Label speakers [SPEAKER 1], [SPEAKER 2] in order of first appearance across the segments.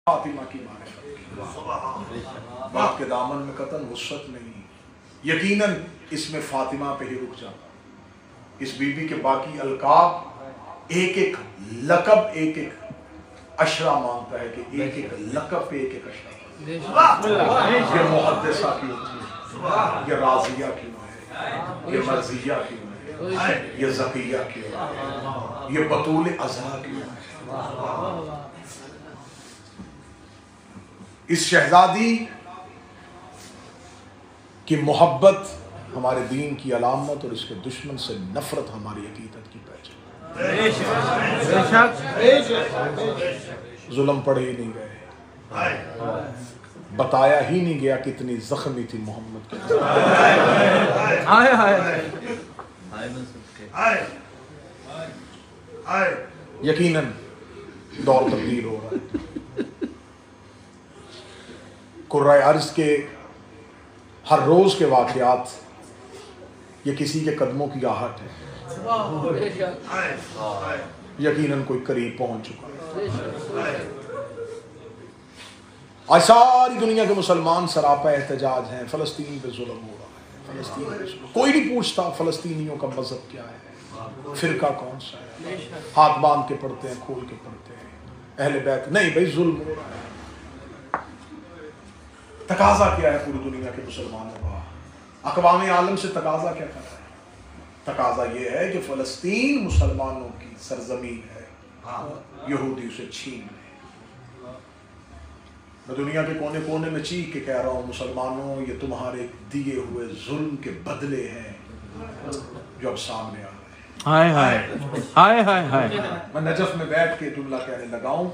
[SPEAKER 1] फातिमा की मारिफत बाप के दामन में कतन वुसअत नहीं, यकीनन इसमें फातिमा पे ही रुक जाता। इस बीबी के बाकी अलकाब एक एक लकब एक एक अशरा मांगता है कि एक एक लकब पे एक एक अशरा। ये मुहद्दिसा क्यों है, ये राजिया क्यों है, ये मर्जिया क्यों है, ये ज़किया क्यों है, ये बतूल अज़हा क्यों है। इस शहजादी की मोहब्बत हमारे दीन की अलामत और इसके दुश्मन से नफरत हमारी अकीदत की पहचान। जुल्म पढ़े ही नहीं गए, बताया ही नहीं गया कितनी जख्मी थी मोहम्मद की। यकीनन दौर तब्दील हो रहा है। कुर्राए अर्ज़ के हर रोज के वाक़यात ये किसी के कदमों की आहट है। यकीनन कोई करीब पहुंच चुका है। आज सारी दुनिया के मुसलमान सरापा एहतजाज हैं, फ़लस्तीन पे जुल्म हो रहा है, फ़लस्तीन पे जुल्म। कोई नहीं पूछता फ़लस्तीनियों का मज़हब क्या है, फ़िरका कौन सा है, हाथ बांध के पढ़ते हैं, खोल के पढ़ते हैं, अहले बैत नहीं भाई जुल्म हो रहा है। तकाजा क्या है पूरी दुनिया के मुसलमानों का, अक़वाम आलम से तकाजा क्या कर रहा है? तकाजा ये है कि फ़लस्तीन मुसलमानों की सरजमीन है, यहूदी उसे छीन ले। मैं दुनिया के कोने कोने में चीख के कह रहा हूँ, मुसलमानों ये तुम्हारे दिए हुए जुल्म के बदले हैं जो अब सामने आ रहे हैं।
[SPEAKER 2] हाय हाय हाय हाय हाय।
[SPEAKER 1] मैं नजफ में बैठ के जुमला कहने लगा हूँ,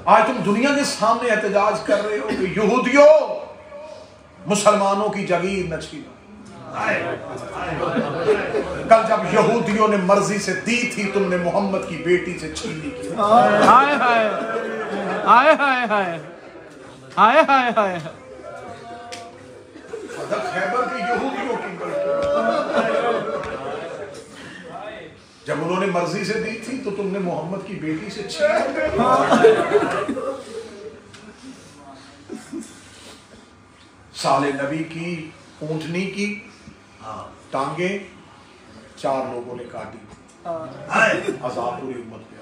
[SPEAKER 1] आज तुम दुनिया के सामने एहतजाज कर रहे हो कि यहूदियों मुसलमानों की जगीर न छीनो। कल जब यहूदियों ने मर्जी से दी थी, तुमने मोहम्मद की बेटी से छीनी की।
[SPEAKER 2] हाय हाय हाय हाय हाय हाय हाय हाय।
[SPEAKER 1] खैबर के यहूदियों की जब उन्होंने मर्जी से दी थी तो तुमने मोहम्मद की बेटी से छीनी। साले नबी की ऊंटनी की टांगे 4 लोगों ने काटी, अज़ाब पूरी उम्मत पे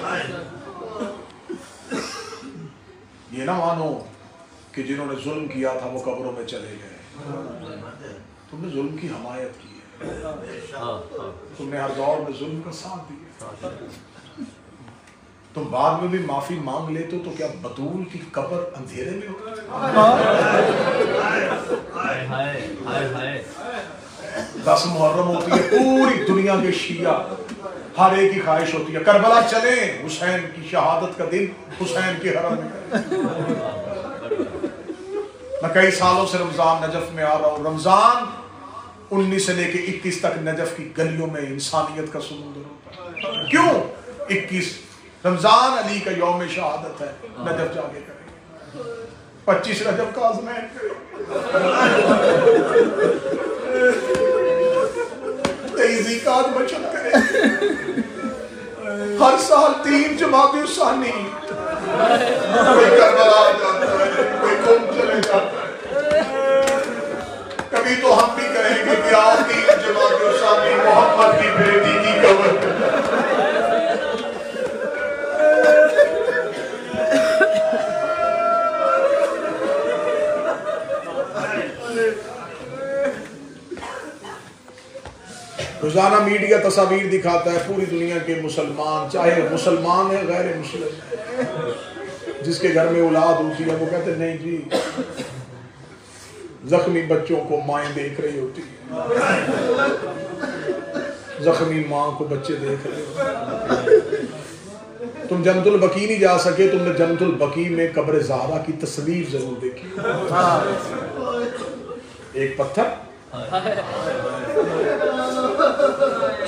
[SPEAKER 1] आया। ये ना मानो कि जिन्होंने जुल्म किया था वो कब्रों में चले गए। तुमने जुल्म की हमायत की है, तुमने हर दौर में जुल्म का साथ दिया। तुम बाद में भी माफी मांग लेते तो क्या बतूल की कब्र अंधेरे में होती? 10 मुहर्रम होती है, पूरी दुनिया के शिया हर एक की ख्वाहिश होती है करबला चले, हुसैन की शहादत का दिन हुसैन के हरम में। मैं कई सालों से रमजान नजफ में आ रहा हूँ। रमजान 19 से लेके 21 तक नजफ की गलियों में इंसानियत का समुंदर होता है। क्यों? 21 रमजान अली का यौम शहादत है, नजफ जाके करेंगे। 25 रजब का आज़मैन करेंगे, 23 ज़िकात बचत करेंगे। हर साल 3 जमाते सानी, कोई करबला जाता है, कोई कुम चले जाता है। कभी तो हम भी कहेंगे कि आओ 3 जमाते सानी मोहम्मद की बेटी की कब्र। रोजाना मीडिया तस्वीर दिखाता है पूरी दुनिया के मुसलमान, चाहे मुसलमान है गैर मुस्लिम, जिसके घर में औलाद होती है वो कहते नहीं जी, जख्मी बच्चों को माएँ देख रही होती है, जख्मी माँ को बच्चे देख रहे होते। तुम जन्नतुल बकी नहीं जा सके, तुमने जन्नतुल बकी में कब्र ज़हरा की तस्वीर जरूर देखी। एक पत्थर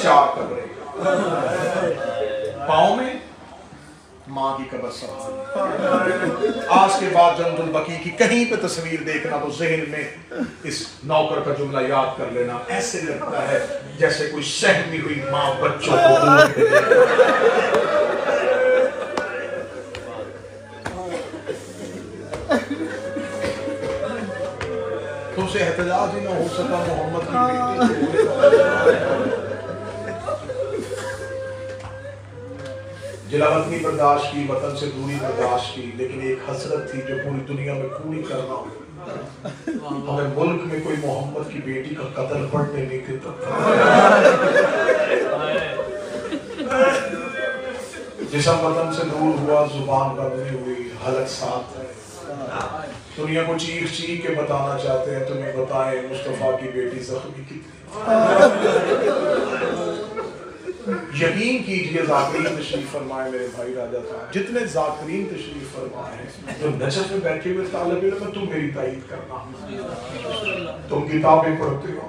[SPEAKER 1] 4 कब्रें, पाँव में माँ की कब्र सवार। आज के बाद जन्नतुल बकी की कहीं पे तस्वीर देखना तो ज़हन में इस नौकर का जुमला याद कर लेना। ऐसे लगता है जैसे कोई सहमी हुई माँ बच्चों को तुमसे एहतजाज ही ना हो सका मोहम्मद की बेटी। जिलावतनी बर्दाश्त की, वतन से दूरी बर्दाश्त की, लेकिन एक हसरत थी जो पूरी दुनिया में पूरी करना हो। हमें मुल्क में कोई मोहम्मद की बेटी का कत्ल पढ़ने नहीं देता। जिसम वतन से दूर हुआ, जुबान बंद नहीं हुई, हलक साथ है। दुनिया को चीख चीख के बताना चाहते हैं, तुम्हें बताएं मुस्तफा की बेटी जख्मी कितनी। यकीन कीजिए ज़ाकिरीन तशरीफ फरमाए मेरे भाई राजा साहब, जितने ज़ाकिरीन तशरीफ फरमाए हैं जो नजफ में बैठे हुए तालिब इल्म में, तुम मेरी तारीफ करना। तुम किताबें पढ़ते हो,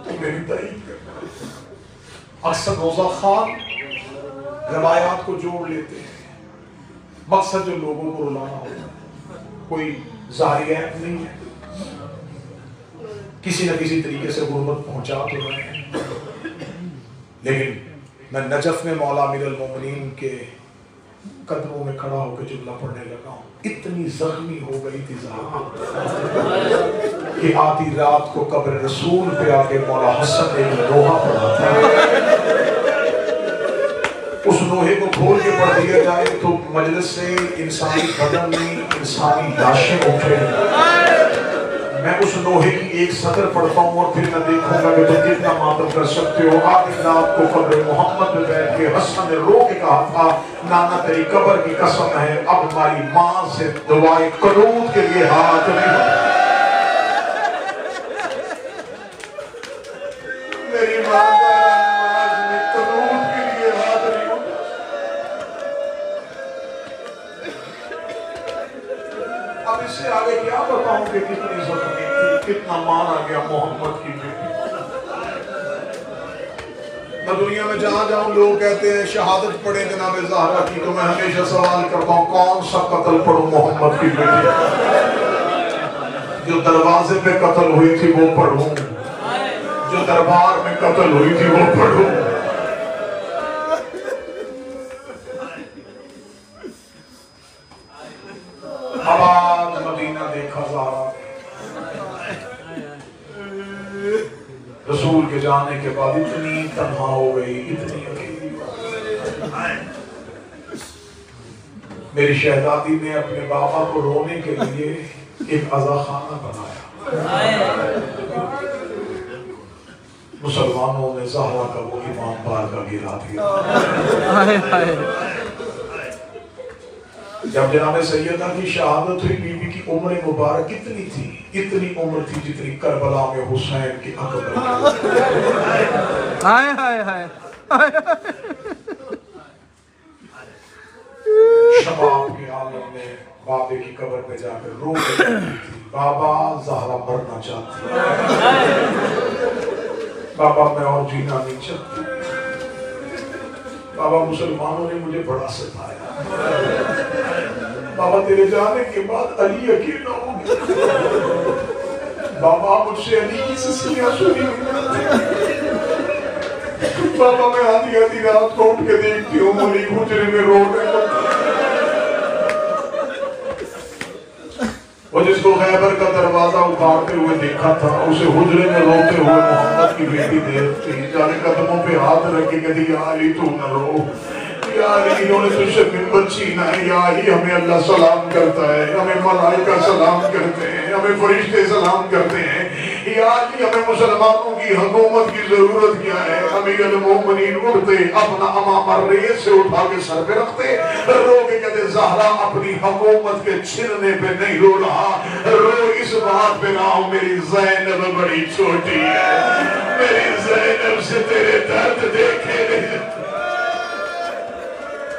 [SPEAKER 1] तुम मेरी तारीफ करना। अक्सर रोजा खान रवायात को जोड़ लेते हैं, मकसद जो लोगों को रुलाना होता है, कोई ज़ाहिर ऐप नहीं है, किसी न किसी तरीके से गुर्बत पहुंचा तो रहे हैं। लेकिन मैं नजफ में मौला अमीरुल मोमिनीन के कदमों में खड़ा होकर जुमला पढ़ने लगा हूँ। इतनी जख्मी हो गई थी कि आधी रात को कब्र रसूल पे आके मौला हसन ने लोहा पढ़ा था। उस लोहे को खोल के पढ़ दिया जाए तो मजलिस से इंसानी बदन में इंसानी लाशें उठे। मैं उस लोहे की एक सतर पढ़ता हूँ और फिर मैं देखूंगा कि तुम कितना मातम कर सकते हो। आधी रात को कब्र मोहम्मद में बैठ के हसन ने रो के कहा था, नाना तेरी कब्र की कसम है, अब हमारी माँ से दुआएं कनूत के लिए हाथ नहीं बढ़ा। मेरी माँ कनूत के लिए हाथ नहीं बढ़ा। अब इससे आगे क्या बताऊं कि कितनी जख्मी थी, कितना माना गया मोहम्मद की बेटी। मैं दुनिया में जहां जाऊं लोग कहते हैं शहादत पढ़े जनाब ज़हरा की, तो मैं हमेशा सवाल करता हूं कौन सा कत्ल पढ़ूं मोहम्मद की बेटी। जो दरवाजे पे कत्ल हुई थी वो पढ़ूं, जो दरबार में कत्ल हुई थी वो पढ़ूं। आबाद मदीना देखा ज़हरा, रसूल के जाने के बाद इतनी तन्हा हो गई, इतनी अकेली। मेरी शहजादी ने अपने बाबा को रोने के लिए एक अज़ाखाना बनाया। मुसलमानों ने ज़हरा का वो इमाम बार का गिरा दिया। जब जनाब सैयदा की शहादत हुई, बीबी की उम्र मुबारक कितनी थी? इतनी उम्र थी जितनी करबला में हुसैन की अकबर।
[SPEAKER 2] हाय हाय हाय।
[SPEAKER 1] शबाब के आलम में बाबे की कब्र पे जाकर रो रही थी, बाबा ज़हरा मरना चाहती है, बाबा मैं और जीना नहीं चाहती, बाबा मुसलमानों ने मुझे बड़ा सताया, बाबा तेरे जाने के बाद अली अकेला हो गया, बाबा मुझसे अली की सस्तियां सुनी, बाबा मैं आधी आधी रात को उठ के देखती हूँ अली हुजरे में रो रहे। वो जिसको खैबर का दरवाजा उखाड़ते हुए देखा था, उसे हुजरे में रोते हुए मोहम्मद की बेटी देखती, जाने कदमों पे हाथ रखे कहती या अली तू न रो, या अली इन्होंने तुझसे मिंबर छीना है, या अली हमें अल्लाह सलाम करता है, हमें मलाइका सलाम करते हैं, हमें फरिश्ते सलाम करते हैं, या अली हमें मुसलमानों की हुकूमत की जरूरत क्या है। अमीरुल मोमिनीन उठते अपना अमामा रेत से उठा के सर पे रखते, रो के कहते ज़हरा अपनी हुकूमत के छिनने पे नहीं रो रहा, रो इस बात पे ना हो मेरी ज़ैनब बड़ी छोटी है, मेरी ज़ैनब से तेरे दर्द देखे नहीं,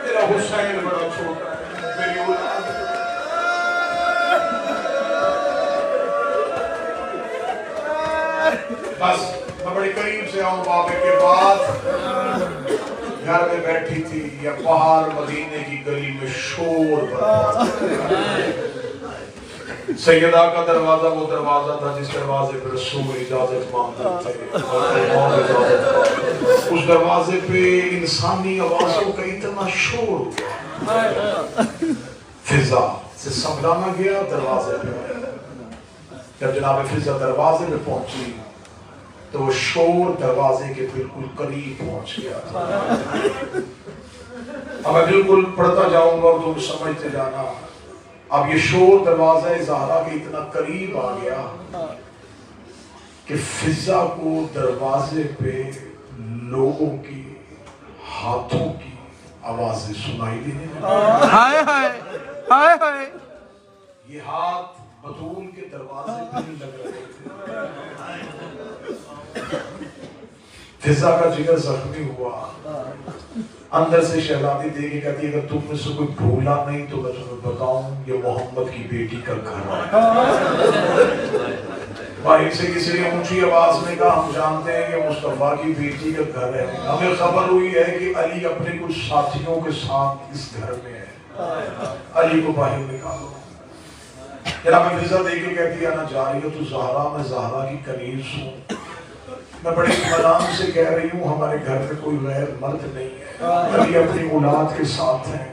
[SPEAKER 1] तेरा हुसैन बड़ा छोटा है, मेरी औलाद। बस मैं बड़े करीब से आऊं बाबे के बाद, घर में बैठी थी या बाहर मदीने की गली में शोर बरपा। सैयदा का दरवाजा वो दरवाजा था जिस दरवाजे पर रसूल इजाजत मांगते थे, उस दरवाजे पे इंसानी आवाजों का इतना शोर, फिजा से समझाना गया दरवाजे पे। जब जनाब फिजा दरवाजे पे पहुंची तो वो शोर दरवाजे के बिल्कुल करीब पहुंच गया। अब मैं बिल्कुल पढ़ता जाऊंगा और तुम समझते जाना। अब ये शोर दरवाजा ज़हरा के इतना करीब आ गया कि फिजा को दरवाजे पे लोगों की हाथों की आवाजें सुनाई देने लगी।
[SPEAKER 2] हाय हाय हाय हाय।
[SPEAKER 1] ये हाथ बतूल के दरवाजे पे नहीं लग रहे थे। फिजा का जिगर जख्मी हुआ। अंदर से शहजादी देखी कहती है अगर तुम में से कोई भूला नहीं तो मैं तुम्हें बताऊं ये मोहम्मद की बेटी का घर है। भाई से किसी ने ऊंची आवाज में कहा हम जानते हैं कि मुस्तफा की बेटी का घर है। हमें खबर हुई है कि अली अपने कुछ साथियों के साथ इस घर में है। अली को बाहर निकालो। जनाब फिजा देख के कहती है ना जा रही हो तो ज़हरा, मैं ज़हरा की कनीज हूँ। मैं बड़े इत्मीनान से कह रही हूँ हमारे घर में कोई गैर मर्द नहीं है। अली अपनी औलाद के साथ है।